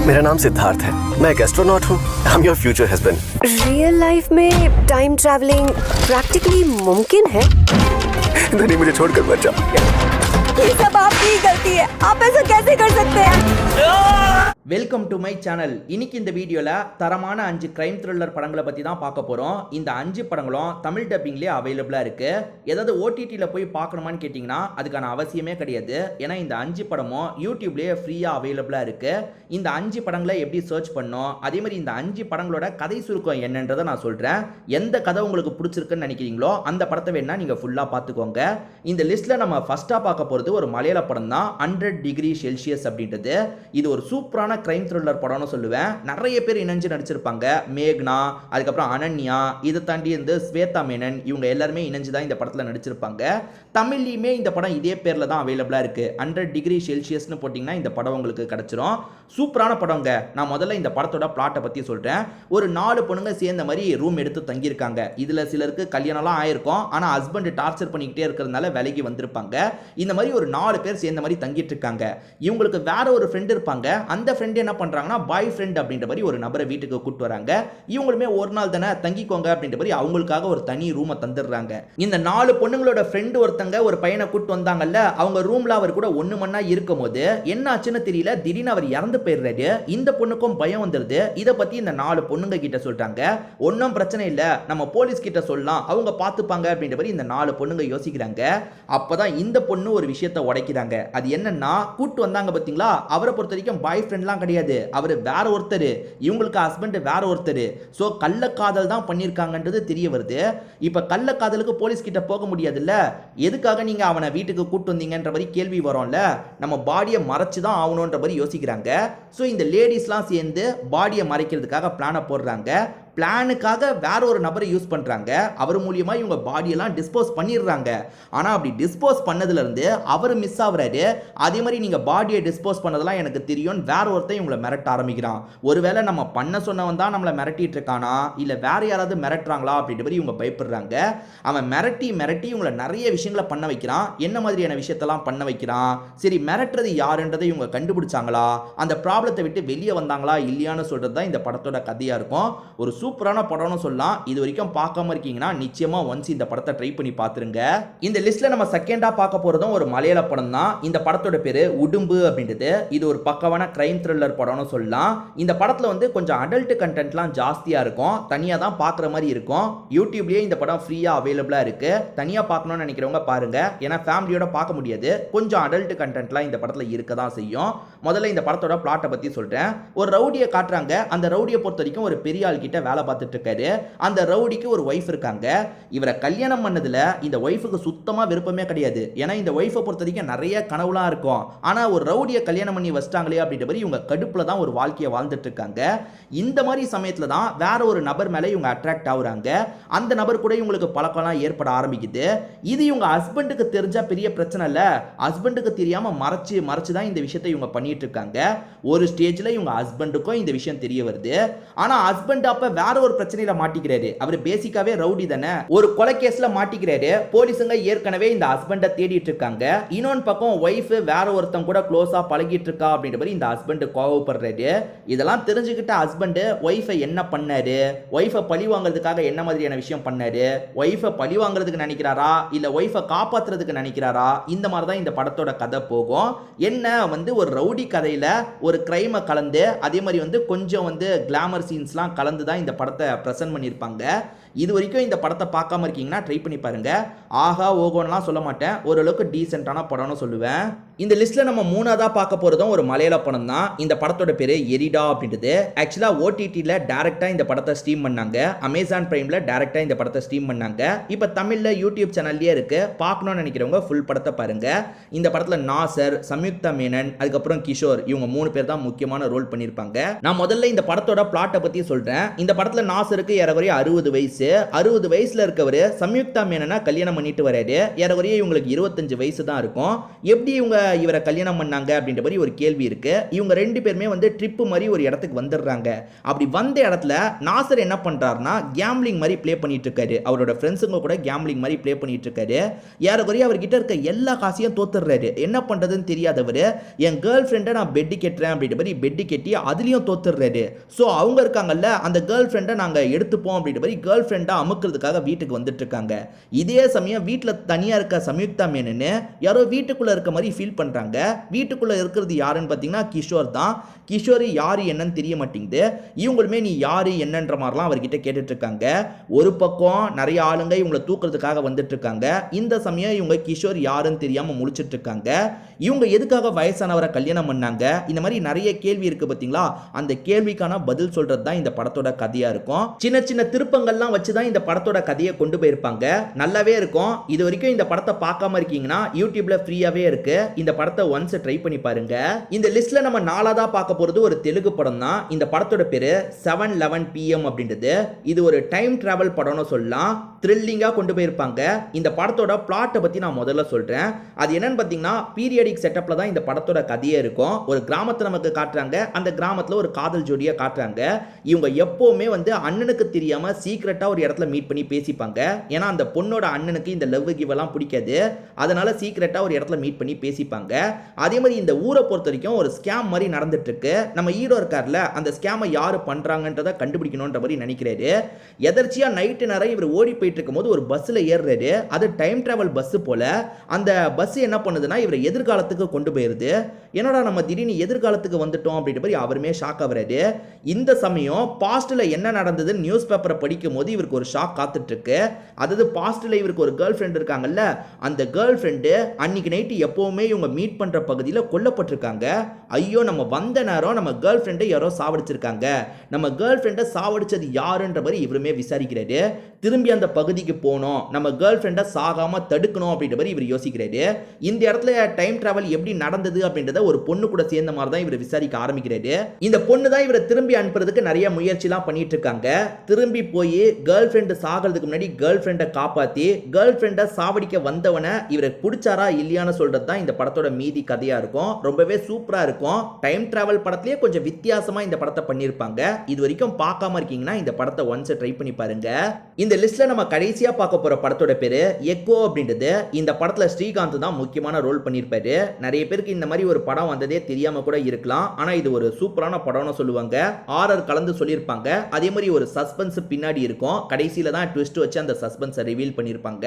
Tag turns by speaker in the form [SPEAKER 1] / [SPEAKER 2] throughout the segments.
[SPEAKER 1] मेरा नाम सिद्धार्थ है, मैं एक एस्ट्रोनॉट हूँ। I am your future husband.
[SPEAKER 2] Real life में टाइम ट्रैवलिंग प्रैक्टिकली मुमकिन है?
[SPEAKER 1] धनी मुझे छोड़कर मत जाओ।
[SPEAKER 2] ये सब आपकी गलती है, आप ऐसा कैसे कर सकते हैं?
[SPEAKER 3] Welcome to my channel. இன்னைக்கு இந்த வீடியோவில் தரமான 5 கிரைம் த்ரில்லர் படங்களை பற்றி தான் பார்க்க போகிறோம். இந்த 5 படங்களும் தமிழ் டப்பிங்லேயே அவைலபிளாக இருக்குது. ஏதாவது ஓடிடியில் போய் பார்க்கணுமான்னு கேட்டிங்கன்னா அதுக்கான அவசியமே கிடையாது. ஏன்னா இந்த 5 படமும் யூடியூப்லேயே ஃப்ரீயாக அவைலபிளாக இருக்குது. இந்த 5 படங்களை எப்படி சர்ச் பண்ணோம், அதே மாதிரி இந்த 5 படங்களோட கதை சுருக்கம் என்னன்றதை நான் சொல்கிறேன். எந்த கதை உங்களுக்கு பிடிச்சிருக்குன்னு நினைக்கிறீங்களோ அந்த படத்தை வேணால் நீங்கள் ஃபுல்லாக பார்த்துக்கோங்க. இந்த லிஸ்ட்டில் நம்ம ஃபஸ்ட்டாக பார்க்க போகிறது ஒரு மலையாள படம் தான், 100 டிகிரி செல்சியஸ் அப்படின்றது. இது ஒரு சூப்பரான கிரைம் த்ரில்லர் படம்னு சொல்லுவேன். நிறைய பேர் இணைஞ்சு நடிச்சிருப்பாங்க. மேக்னா, அதுக்கப்புறம் அனன்யா, இதை தாண்டி வந்து ஸ்வேதா மேனன், இவங்க எல்லாருமே இணைஞ்சு தான் இந்த படத்தில் நடிச்சிருப்பாங்க. தமிழ்லையுமே இந்த படம் இதே பேரில் தான் அவைலபிளாக இருக்குது. 100 டிகிரி செல்சியஸ்னு போட்டிங்கன்னா இந்த படம் உங்களுக்கு கிடச்சிரும். சூப்பரான படங்க. நான் முதல்ல இந்த படத்தோட பிளாட்டை பற்றி சொல்கிறேன். ஒரு 4 பொண்ணுங்க சேர்ந்த மாதிரி ரூம் எடுத்து தங்கியிருக்காங்க. இதில் சிலருக்கு கல்யாணம்லாம் ஆயிருக்கும், ஆனால் ஹஸ்பண்ட் டார்ச்சர் பண்ணிக்கிட்டே இருக்கிறதுனால விலைக்கு வந்திருப்பாங்க. இந்த மாதிரி ஒரு 4 பேர் சேர்ந்த மாதிரி தங்கிட்டு இருக்காங்க. இவங்களுக்கு வேற ஒரு ஃப்ரெண்ட் இருப்பாங்க. அந்த ஃப்ரெண்ட் என்ன பண்றாங்கன்னா பாய் ஃப்ரெண்ட் அப்படின்ற மாதிரி ஒரு நபரை வீட்டுக்கு கூட்டு வராங்க. இவங்களுமே ஒரு நாள் தானே தங்கிக்கோங்க அப்படின்ற மாதிரி அவங்களுக்காக ஒரு தனி ரூமை தந்துடுறாங்க. இந்த 4 பொண்ணுங்களோட ஃப்ரெண்ட் ஒருத்தங்க ஒரு பையனை கூட்டு வந்தாங்கல்ல, அவங்க ரூம்ல அவர் கூட 1 மணி நேரம் இருக்கும் போது என்ன ஆச்சுன்னு தெரியல, திடீர்னு அவர் இறந்து போயிடுறாரு. இந்த பொண்ணுக்கும் பயம் வந்துருது. இதை பத்தி இந்த 4 பொண்ணுங்க கிட்ட சொல்றாங்க. ஒன்றும் பிரச்சனை இல்லை, நம்ம போலீஸ் கிட்ட சொல்லலாம், அவங்க பார்த்துப்பாங்க அப்படின்ற மாதிரி இந்த 4 பொண்ணுங்க யோசிக்கிறாங்க. அப்பதான் இந்த பொண்ணு ஒரு விஷயத்தை உடைக்கிறாங்க. அது என்னன்னா, கூட்டு வந்தாங்க பார்த்தீங்களா, அவரை பொறுத்த வரைக்கும் பாய் ஃப்ரெண்ட்லாம் கிடையாது, அவர் வேற ஒருத்தர், இவங்களுக்கு ஹஸ்பண்ட் வேற ஒருத்தர். ஸோ கள்ளக்காதல் தான் பண்ணியிருக்காங்கன்றது தெரிய வருது. இப்போ கள்ளக்காதலுக்கு போலீஸ் கிட்ட போக முடியாதுல்ல, எதுக்காக நீங்க அவனை வீட்டுக்கு கூட்டு வந்தீங்கன்ற மாதிரி கேள்வி வரும்ல, நம்ம பாடியை மறைச்சு தான் ஆகணுன்ற மாதிரி யோசிக்கிறாங்க. ஸோ இந்த லேடிஸ்லாம் சேர்ந்து பாடியை மறைக்கிறதுக்காக பிளானை போடுறாங்க. பிளானுக்காக வேற ஒரு நபரை யூஸ் பண்றாங்க. அவர் மூலியமா இவங்க பாடியெல்லாம் டிஸ்போஸ் பண்ணிடுறாங்க. ஆனா அப்படி டிஸ்போஸ் பண்ணதுல இருந்து அவர் மிஸ் ஆகுறாரு. அதே மாதிரி நீங்க பாடியை டிஸ்போஸ் பண்ணதெல்லாம் எனக்கு தெரியும், வேற ஒருத்தன் இவங்களை மிரட்ட ஆரம்பிக்கிறான். ஒருவேளை நம்ம பண்ண சொன்னவன் தான் நம்மளை மிரட்டிட்டு இருக்கானா, இல்ல வேற யாராவது மிரட்டுறாங்களா அப்படின்ற மாதிரி இவங்க பயப்படுறாங்க. அவன் மிரட்டி மிரட்டி இவங்களை நிறைய விஷயங்களை பண்ண வைக்கிறான். என்ன மாதிரியான விஷயத்தெல்லாம் பண்ண வைக்கிறான், சரி மிரட்டுறது யாருன்றதை இவங்க கண்டுபிடிச்சாங்களா, அந்த ப்ராப்ளத்தை விட்டு வெளியே வந்தாங்களா இல்லையான்னு சொல்றது தான் இந்த படத்தோட கதையா இருக்கும். ஒரு சூப்பரான படம்னு சொல்லலாம். இது வரைக்கும் பார்க்காம இருக்கீங்கன்னா நிச்சயமா ஒன்ஸ் இந்த படத்தை ட்ரை பண்ணி பார்த்துருங்க. இந்த லிஸ்ட்ல நம்ம செகண்டா பார்க்க போறதும் ஒரு மலையாள படம் தான். இந்த படத்தோட பேரு உடும்பு அப்படின்றது. இது ஒரு பக்கவான கிரைம் த்ரில்லர் படம்னு சொல்லலாம். இந்த படத்துல வந்து கொஞ்சம் அடல்ட் கண்டென்ட்லாம் ஜாஸ்தியா இருக்கும். தனியா தான் பார்க்குற மாதிரி இருக்கும். யூடியூப்லயே இந்த படம் ஃப்ரீயா அவைலபிளா இருக்கு. தனியா பார்க்கணும்னு நினைக்கிறவங்க பாருங்க, ஏன்னா ஃபேமிலியோட பார்க்க முடியாது. கொஞ்சம் அடல்ட் கண்டென்ட்லாம் இந்த படத்துல இருக்க தான் செய்யும். முதல்ல இந்த படத்தோட பிளாட்டை பத்தி சொல்றேன். ஒரு ரவுடியை காட்டுறாங்க. அந்த ரவுடியை பொறுத்த வரைக்கும் ஒரு பெரிய ஆள் கிட்ட வேலை பார்த்துட்டு இருக்காரு. அந்த ரவுடிக்கு ஒரு வைஃப் இருக்காங்க. இவரை கல்யாணம் பண்ணதுல இந்த வைஃபுக்கு சுத்தமா விருப்பமே கிடையாது. ஏன்னா இந்த வைஃபை பொறுத்த வரைக்கும் நிறைய கனவுலாம் இருக்கும். ஆனா ஒரு ரவுடியை கல்யாணம் பண்ணி வச்சிட்டாங்களே அப்படின்ற மாதிரி இவங்க கடுப்புல தான் ஒரு வாழ்க்கையை வாழ்ந்துட்டு இருக்காங்க. இந்த மாதிரி சமயத்துல தான் வேற ஒரு நபர் மேல இவங்க அட்ராக்ட் ஆகுறாங்க. அந்த நபர் கூட இவங்களுக்கு பழக்கம்லாம் ஏற்பட ஆரம்பிக்குது. இது இவங்க ஹஸ்பண்டுக்கு தெரிஞ்சா பெரிய பிரச்சனை இல்ல, ஹஸ்பண்டுக்கு தெரியாம மறைச்சு மறைச்சு தான் இந்த விஷயத்தை இவங்க பண்ணிட்டு இருக்காங்க. ஒரு ஸ்டேஜ்ல இவங்க ஹஸ்பண்டுக்கும் இந்த விஷயம் தெரிய வருது. ஆனா ஹஸ்பண்ட் அப்ப வேற ஒரு பிரச்சனையில மாட்டிக்கிறாரு. அவர் பேசிக்காவே ரவுடி தானே, ஒரு கொலை கேஸ்ல மாட்டிக்கிறாரு. போலீஸுங்க ஏற்கனவே இந்த ஹஸ்பண்டை தேடிட்டு இருக்காங்க. இன்னொரு பக்கம் வைஃப் வேற ஒருத்தன் கூட க்ளோஸா பழகிட்டு இருக்கா அப்படின்ற மாதிரி இந்த ஹஸ்பண்ட் கோவப்படுறாரு. இதெல்லாம் தெரிஞ்சுக்கிட்ட ஹஸ்பண்ட் வைஃபை என்ன பண்ணாரு, வைஃபை பழி வாங்குறதுக்காக என்ன மாதிரியான விஷயம் பண்ணாரு, வைஃபை பழி வாங்குறதுக்கு நினைக்கிறாரா இல்ல வைஃபை காப்பாத்துறதுக்கு நினைக்கிறாரா, இந்த மாதிரி தான் இந்த படத்தோட கதை போகும். என்ன வந்து ஒரு ரவுடி கதையில ஒரு கிரைமை கலந்து, அதே மாதிரி வந்து கொஞ்சம் வந்து கிளாமர் சீன்ஸ்லாம் கலந்து தான் இந்த படத்தை பிரசன்ட் பண்ணியிருப்பாங்க. இது வரைக்கும் இந்த படத்தை பார்க்காம இருக்கீங்கன்னா ட்ரை பண்ணி பாருங்க. ஆஹா ஓகோன்லாம் சொல்ல மாட்டேன், ஓரளவுக்கு டீசென்டான படம்னு சொல்லுவேன். இந்த லிஸ்ட்ல நம்ம 3ஆவதா பார்க்க போறதும் ஒரு மலையாள படம் தான். இந்த படத்தோட பேரு எரிடா அப்படின்றது. ஆக்சுவலா ஓடிடில டைரக்டா இந்த படத்தை ஸ்ட்ரீம் பண்ணாங்க. அமேசான் பிரைம்ல டைரக்டா இந்த படத்தை ஸ்ட்ரீம் பண்ணாங்க. இப்போ தமிழ்ல யூடியூப் சேனல்லயே இருக்கு. பார்க்கணும்னு நினைக்கிறவங்க ஃபுல் படத்தை பாருங்க. இந்த படத்துல நாசர், சம்யுக்தா மேனன், அதுக்கப்புறம் கிஷோர், இவங்க 3 பேர் தான் முக்கியமான ரோல் பண்ணியிருப்பாங்க. நான் முதல்ல இந்த படத்தோட பிளாட்டை பத்தி சொல்றேன். இந்த படத்துல நாசருக்கு ஏறக்குறைய 60 வயசு. வச்சுட்டு 60 வயசுல இருக்கவர் சம்யுக்தா மேனனை கல்யாணம் பண்ணிட்டு வராரு. ஏறக்குறைய இவங்களுக்கு 25 வயசு தான் இருக்கும். எப்படி இவரை கல்யாணம் பண்ணாங்க அப்படின்ற மாதிரி ஒரு கேள்வி இருக்கு. இவங்க ரெண்டு பேருமே வந்து ட்ரிப்பு மாதிரி ஒரு இடத்துக்கு வந்துடுறாங்க. அப்படி வந்த இடத்துல நாசர் என்ன பண்றாருன்னா கேம்பிளிங் மாதிரி ப்ளே பண்ணிட்டு இருக்காரு. அவரோட ஃப்ரெண்ட்ஸுங்க கூட கேம்பிளிங் மாதிரி ப்ளே பண்ணிட்டு இருக்காரு. ஏறக்குறைய அவர்கிட்ட இருக்க எல்லா காசையும் தோத்துறாரு. என்ன பண்றதுன்னு தெரியாதவர் என் கேர்ள் ஃப்ரெண்டை நான் பெட்டு கெட்டுறேன் அப்படின்ற மாதிரி பெட்டு கெட்டி அதுலயும் தோத்துறாரு. ஸோ அவங்க இருக்காங்கல்ல அந்த கேர்ள் ஃப்ரெண்டை நாங்க எடுத்துப்போம் அப்படின்ற மாதிரி கேர்ள் ஃப்ரெண்டை அமுக்கிறதுக்காக வீட்டுக்கு வந்துட்டு இருக்காங்க. இதே சமயம் வீட்டில் தனியா இருக்க சம்யுக்தா மேனன்னு யாரோ வீட்டுக்குள்ள இருக்க மாதிரி ஃபீல் பண்றாங்க. வீட்டுக்குள்ள இருக்கிறது யாருன்னு பார்த்தீங்கன்னா கிஷோர் தான். கிஷோர் யாரு என்னன்னு தெரிய மாட்டேங்குது. இவங்களுமே நீ யாரு என்னன்ற மாதிரிலாம் அவர்கிட்ட கேட்டுட்டு இருக்காங்க. ஒரு பக்கம் நிறைய ஆளுங்க இவங்களை தூக்குறதுக்காக வந்துட்டு இருக்காங்க. இந்த சமயம் இவங்க கிஷோர் யாருன்னு தெரியாம முழிச்சிட்டு இருக்காங்க. இவங்க எதுக்காக வயசானவரை கல்யாணம் பண்ணாங்க, இந்த மாதிரி நிறைய கேள்வி இருக்கு பார்த்தீங்களா. அந்த கேள்விக்கான பதில் சொல்றது தான் இந்த படத்தோட கதையா இருக்கும். சின்ன சின்ன திருப்பங்கள்லாம் வச்சு தான் இந்த படத்தோட கதையை கொண்டு போயிருப்பாங்க. நல்லாவே இருக்கும். இது வரைக்கும் இந்த படத்தை பார்க்காம இருக்கீங்கன்னா யூடியூப்ல ஃப்ரீயாவே இருக்கு. இந்த படத்தை ஒன்ஸ் ட்ரை பண்ணி பாருங்க. இந்த லிஸ்ட்ல நம்ம நாலாவதா பார்க்க போறது ஒரு தெலுங்கு படம் தான். இந்த படத்தோட பேரு 7:11 PM அப்படின்றது. இது ஒரு டைம் டிராவல் படம்னு சொல்லலாம். த்ரில்லிங்கா கொண்டு போயிருப்பாங்க. இந்த படத்தோட பிளாட்டை பத்தி நான் முதல்ல சொல்றேன். அது என்னன்னு பார்த்தீங்கன்னா பீரியடிக் செட்டப்ல தான் இந்த படத்தோட கதையே இருக்கும். ஒரு கிராமத்தை நமக்கு காட்டுறாங்க. அந்த கிராமத்தில் ஒரு காதல் ஜோடியை காட்டுறாங்க. இவங்க எப்பவுமே வந்து அண்ணனுக்கு தெரியாம சீக்கிரட்டா ஒரு இடத்துல மீட் பண்ணி பேசிப்பாங்க. ஏன்னா அந்த பொண்ணோட அண்ணனுக்கு இந்த லவ் கிவ் எல்லாம் பிடிக்காது. அதனால சீக்கிரட்டா ஒரு இடத்துல மீட் பண்ணி பேசிப்பாங்க. அதே மாதிரி இந்த ஊரை பொறுத்த வரைக்கும் ஒரு ஸ்கேம் மாதிரி நடந்துட்டு இருக்கு. நம்ம ஹீரோ இருக்கார்ல அந்த ஸ்கேமை யாரு பண்றாங்கன்றதை கண்டுபிடிக்கணும்ன்ற மாதிரி நினைக்கிறாரு. எதர்ச்சியா நைட்டு நேரம் இவர் ஓடி போயிட்டு இருக்கும்போது ஒரு பஸ்ல ஏறுறாரு. அது டைம் டிராவல் பஸ் போல. அந்த பஸ் என்ன பண்ணுதுன்னா இவரை எதிர்காலத்துக்கு கொண்டு போயிருது. என்னடா நம்ம திடீர்னு எதிர்காலத்துக்கு வந்துட்டோம் அப்படின்ற மாதிரி அவருமே ஷாக் ஆகுறாரு. இந்த சமயம் பாஸ்ட்ல என்ன நடந்தது நியூஸ் பேப்பரை படிக்கும் போது இவருக்கு ஒரு ஷாக் காத்துட்டு இருக்கு. அதாவது பாஸ்ட்ல இவருக்கு ஒரு கேர்ள் ஃப்ரெண்ட் இருக்காங்கல்ல அந்த கேர்ள் ஃப்ரெண்டு அன்னைக்கு நைட்டு எப்பவுமே இவங்க மீட் பண்ற பகுதியில் கொல்லப்பட்டிருக்காங்க. ஐயோ நம்ம வந்த நேரம் நம்ம கேர்ள் ஃப்ரெண்டை யாரோ சாவடிச்சிருக்காங்க. நம்ம கேர்ள் ஃப்ரெண்டை சாவடிச்சது யாருன்ற மாதிரி இவருமே விசாரிக்கிறாரு. திரும்பி அந்த பகுதிக்கு போனோம், நம்ம கேர்ள் ஃப்ரெண்டை சாகாம தடுக்கணும் அப்படின்ற மாதிரி இவர் யோசிக்கிறாரு. இந்த இடத்துல டைம் டிராவல் எப்படி நடந்தது அப்படின்றத ஒரு பொண்ணு கூட சேர்ந்த மாதிரி தான் இவர் விசாரிக்க ஆரம்பிக்கிறாரு. இந்த பொண்ணு தான் இவரை திரும்பி அனுப்புறதுக்கு நிறைய முயற்சிலாம் பண்ணிட்டு இருக்காங்க. திரும்பி போய் கேர்ள் ஃப்ரெண்டு சாகிறதுக்கு முன்னாடி கேர்ள் ஃப்ரெண்டை காப்பாத்தி கேர்ள் ஃப்ரெண்டை சாவடிக்க வந்தவனை இவரை பிடிச்சாரா இல்லையான்னு சொல்றது தான் இந்த படத்தோட மீதி கதையா இருக்கும். ரொம்பவே சூப்பரா இருக்கும். டைம் டிராவல் படத்திலேயே கொஞ்சம் வித்தியாசமா இந்த படத்தை பண்ணியிருப்பாங்க. இது வரைக்கும் பார்க்காம இருக்கீங்கன்னா இந்த படத்தை ஒன்ஸ் ட்ரை பண்ணி பாருங்க. இந்த லிஸ்ட்ல நம்ம கடைசியா பார்க்க போற படத்தோட பேரு எக்கோ அப்படின்றது. இந்த படத்துல ஸ்ரீகாந்த் தான் முக்கியமான ரோல் பண்ணியிருப்பாரு. நிறைய பேருக்கு இந்த மாதிரி ஒரு படம் வந்ததே தெரியாம கூட இருக்கலாம். ஆனா இது ஒரு சூப்பரான படம்னு சொல்லுவாங்க. ஆரர் கலந்து சொல்லியிருப்பாங்க. அதே மாதிரி ஒரு சஸ்பென்ஸ் பின்னாடி இருக்கும். கடைசியில தான் ட்விஸ்ட் வச்சு அந்த சஸ்பென்ஸை ரிவீல் பண்ணியிருப்பாங்க.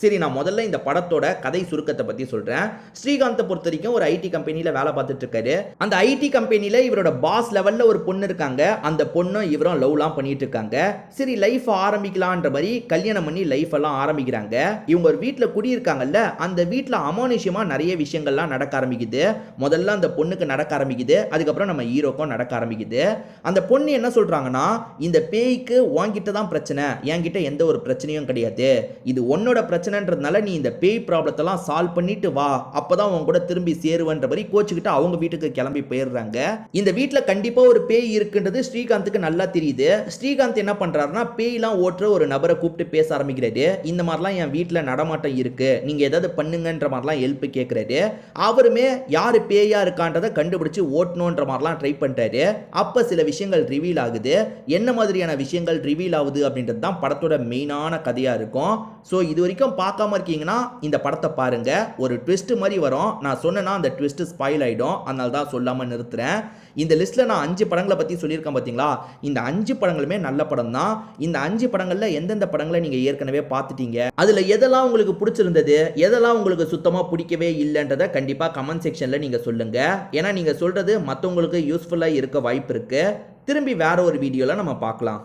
[SPEAKER 3] சரி நான் முதல்ல இந்த படத்தோட கதை சுருக்கத்தை பத்தி சொல்றேன். ஸ்ரீகாந்தை பொறுத்த வரைக்கும் ஒரு ஐடி கம்பெனியில வேலை பார்த்துட்டு இருக்காரு. அந்த ஐடி கம்பெனியில இவரோட பாஸ் லெவல்ல ஒரு பொண்ணு இருக்காங்க. அந்த பொண்ணும் இவரும் லவ்லாம் பண்ணிட்டு இருக்காங்க. சரி லைஃப் ஆரம்பிக்கலான்ற மாதிரி கல்யாணம் பண்ணி லைஃப் எல்லாம் ஆரம்பிக்கிறாங்க. இவங்க ஒரு வீட்டில் குடியிருக்காங்கல்ல அந்த வீட்டில் அமானுஷ்யமா நிறைய விஷயங்கள்லாம் நடக்க ஆரம்பிக்குது. முதல்ல அந்த பொண்ணுக்கு நடக்க ஆரம்பிக்குது. அதுக்கப்புறம் நம்ம ஹீரோக்கும் நடக்க ஆரம்பிக்குது. அந்த பொண்ணு என்ன சொல்றாங்கன்னா இந்த பேய்க்கு உன்கிட்ட தான் பிரச்சனை, என்கிட்ட எந்த ஒரு பிரச்சனையும் கிடையாது. இது உன்னோட பிரச்சனைன்றதுனால நீ இந்த பேய் ப்ராப்ளத்தெல்லாம் சால்வ் பண்ணிட்டு வா, அப்பதான் உன் கூட திரும்பி சேருவன்ற மாதிரி கோச்சுக்கிட்டு அவங்க வீட்டுக்கு கிளம்பி போயிடுறாங்க. இந்த வீட்டில் கண்டிப்பா ஒரு பேய் இருக்குன்றது ஸ்ரீகாந்துக்கு நல்லா தெரியுது. ஸ்ரீகாந்த் என்ன பண்றாருன்னா பேய்லாம் ஓட்டுற ஒரு நபரை கூப்பிட்டு பேச ஆரம்பிக்கிறாரு. இந்த மாதிரிலாம் என் வீட்டில் நடமாட்டம் இருக்கு, நீங்க ஏதாவது பண்ணுங்கன்ற மாதிரிலாம் ஹெல்ப் கேட்கிறாரு. அவருமே யாரு பேயா இருக்கான்றதை கண்டுபிடிச்சு ஓட்டணுன்ற மாதிரிலாம் ட்ரை பண்றாரு. அப்ப சில விஷயங்கள் ரிவீல் ஆகுது. என்ன மாதிரியான விஷயங்கள் ரிவீல் ஆகுது அப்படின்றது தான் படத்தோட மெயினான கதையா இருக்கும். ஸோ இது வரைக்கும் பார்க்காம இருக்கீங்கன்னா இந்த படத்தை பாருங்க. ஒரு ட்விஸ்ட் மாதிரி வரும். நான் சொன்னேன்னா அந்த ட்விஸ்ட் ஸ்பாயில் ஆயிடும். அதனால தான் சொல்லாம நிறுத்துறேன். இந்த லிஸ்ட்ல நான் 5 படங்களை பத்தி சொல்லியிருக்கேன் பார்த்தீங்களா. இந்த 5 படங்களுமே நல்ல படம் தான். இந்த 5 படங்கள்ல எந்தெந்த படங்களை நீங்க ஏற்கனவே பார்த்துட்டீங்க, அதுல எதெல்லாம் உங்களுக்கு பிடிச்சிருந்தது, எதெல்லாம் உங்களுக்கு சுத்தமா பிடிக்கவே இல்லைன்றதை கண்டிப்பா கமெண்ட் செக்ஷன்ல நீங்க சொல்லுங்க. ஏன்னா நீங்க சொல்றது மற்றவங்களுக்கு யூஸ்ஃபுல்லா இருக்க வாய்ப்பு இருக்கு. திரும்பி வேற ஒரு வீடியோல நம்ம பார்க்கலாம்.